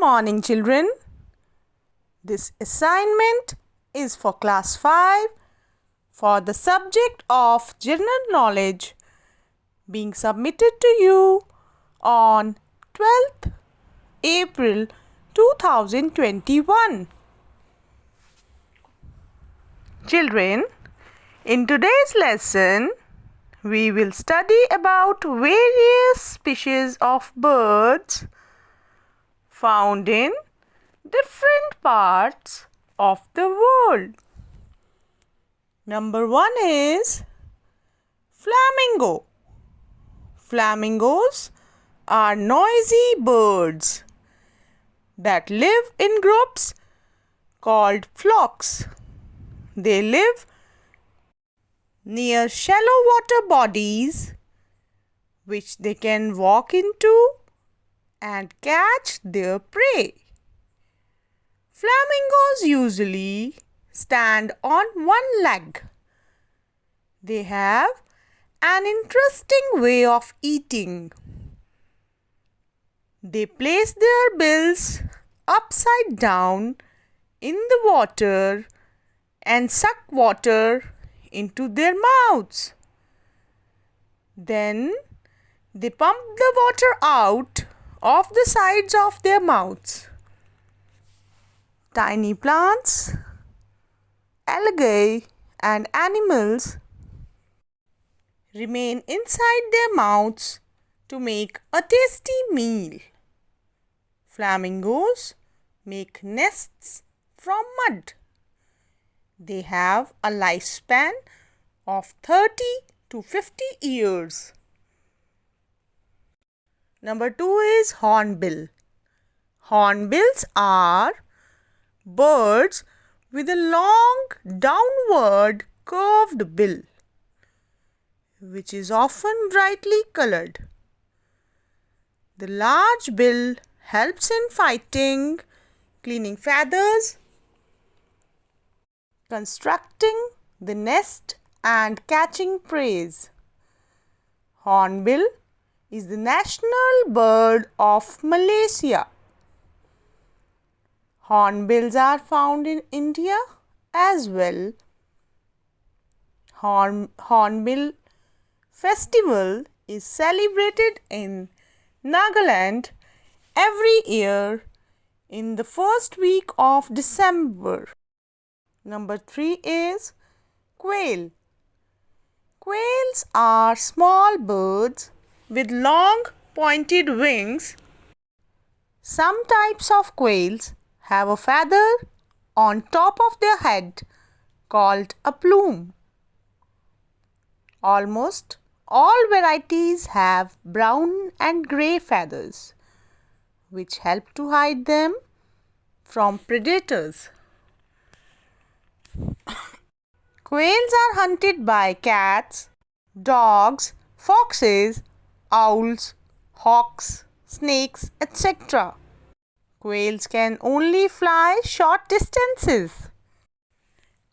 morning, children. This assignment is for class 5 for the subject of general knowledge being submitted to you on 12th April 2021. Children, in today's lesson, we will study about various species of birds found in different parts of the world. Number 1 is flamingo. Flamingos are noisy birds that live in groups called flocks. They live near shallow water bodies which they can walk into and catch their prey. Flamingos usually stand on one leg. They have an interesting way of eating. They place their bills upside down in the water and suck water into their mouths. Then they pump the water out of the sides of their mouths. Tiny plants, algae, and animals remain inside their mouths to make a tasty meal. Flamingos make nests from mud. They have a lifespan of 30 to 50 years. Number 2 is hornbill. Hornbills are birds with a long downward curved bill, which is often brightly colored. The large bill helps in fighting, cleaning feathers, constructing the nest, and catching prey. Hornbill is the national bird of Malaysia. Hornbills are found in India as well. Hornbill festival is celebrated in Nagaland every year in the first week of December. Number 3 is quail. Quails are small birds with long pointed wings. Some types of quails have a feather on top of their head called a plume. Almost all varieties have brown and grey feathers, which help to hide them from predators. Quails are hunted by cats, dogs, foxes, owls, hawks, snakes, etc. Quails can only fly short distances.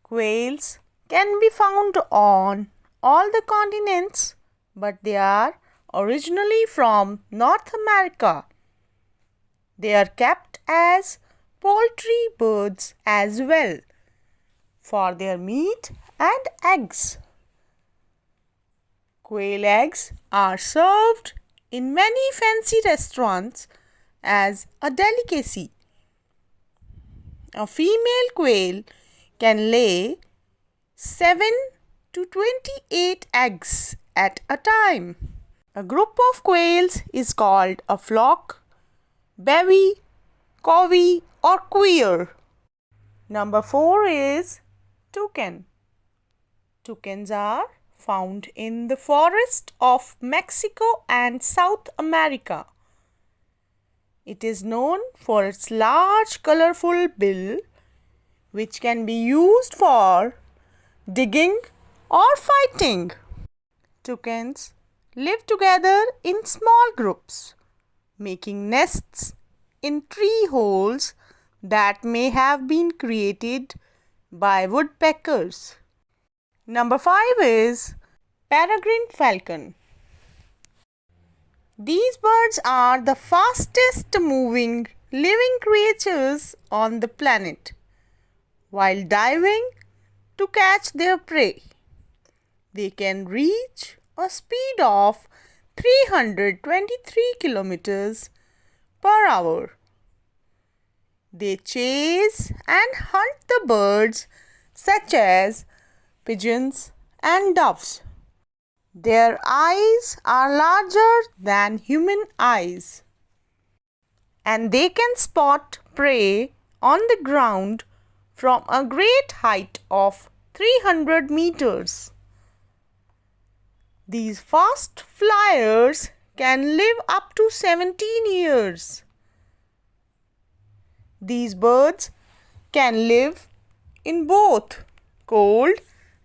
Quails can be found on all the continents, but they are originally from North America. They are kept as poultry birds as well for their meat and eggs. Quail eggs are served in many fancy restaurants as a delicacy. A female quail can lay 7 to 28 eggs at a time. A group of quails is called a flock, bevy, covey, or queer. Number 4 is toucan. Toucans are found in the forest of Mexico and South America. It is known for its large colorful bill, which can be used for digging or fighting. Toucans live together in small groups, making nests in tree holes that may have been created by woodpeckers. Number 5 is peregrine falcon. These birds are the fastest moving living creatures on the planet while diving to catch their prey. They can reach a speed of 323 kilometers per hour. They chase and hunt the birds such as pigeons and doves. Their eyes are larger than human eyes, and they can spot prey on the ground from a great height of 300 meters. These fast flyers can live up to 17 years. These birds can live in both cold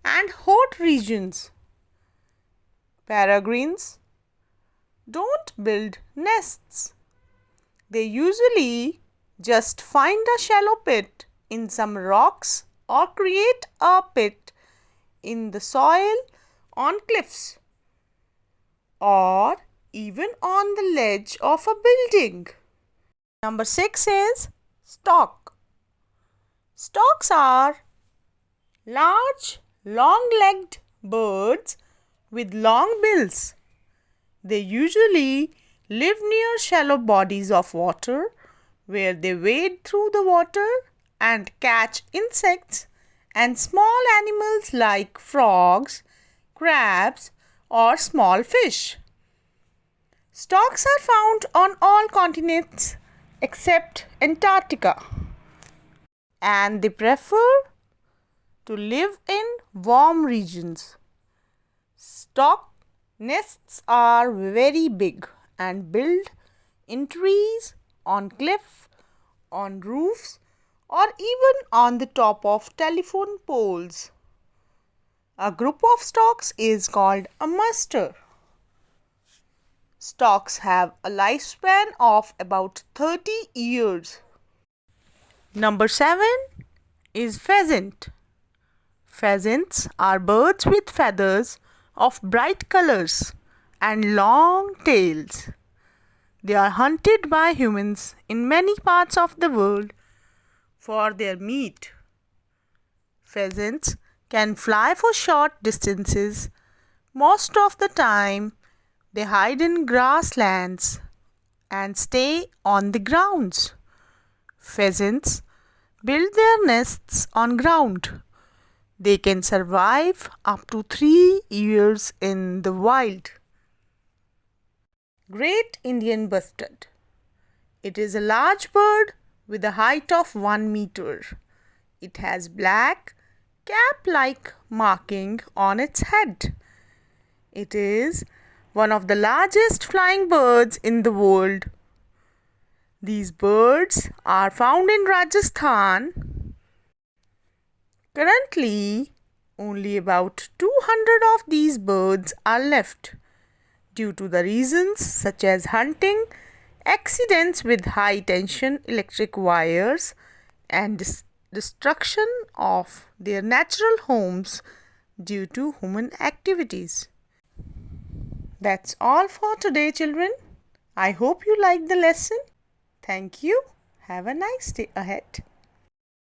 and hot regions. Peregrines don't build nests. They usually just find a shallow pit in some rocks or create a pit in the soil on cliffs or even on the ledge of a building. Number 6 is stork. Storks are large, long-legged birds with long bills. They usually live near shallow bodies of water where they wade through the water and catch insects and small animals like frogs, crabs, or small fish. Storks are found on all continents except Antarctica, and they prefer to live in warm regions. Stork nests are very big and built in trees, on cliffs, on roofs, or even on the top of telephone poles. A group of storks is called a muster. Storks have a lifespan of about 30 years. Number 7 is pheasant. Pheasants are birds with feathers of bright colors and long tails. They are hunted by humans in many parts of the world for their meat. Pheasants can fly for short distances. Most of the time, they hide in grasslands and stay on the grounds. Pheasants build their nests on ground. They can survive up to 3 years in the wild. Great Indian bustard. It is a large bird with a height of 1 meter. It has black, cap-like marking on its head. It is one of the largest flying birds in the world. These birds are found in Rajasthan. Currently, only about 200 of these birds are left due to the reasons such as hunting, accidents with high tension electric wires, and destruction of their natural homes due to human activities. That's all for today, children. I hope you liked the lesson. Thank you. Have a nice day ahead.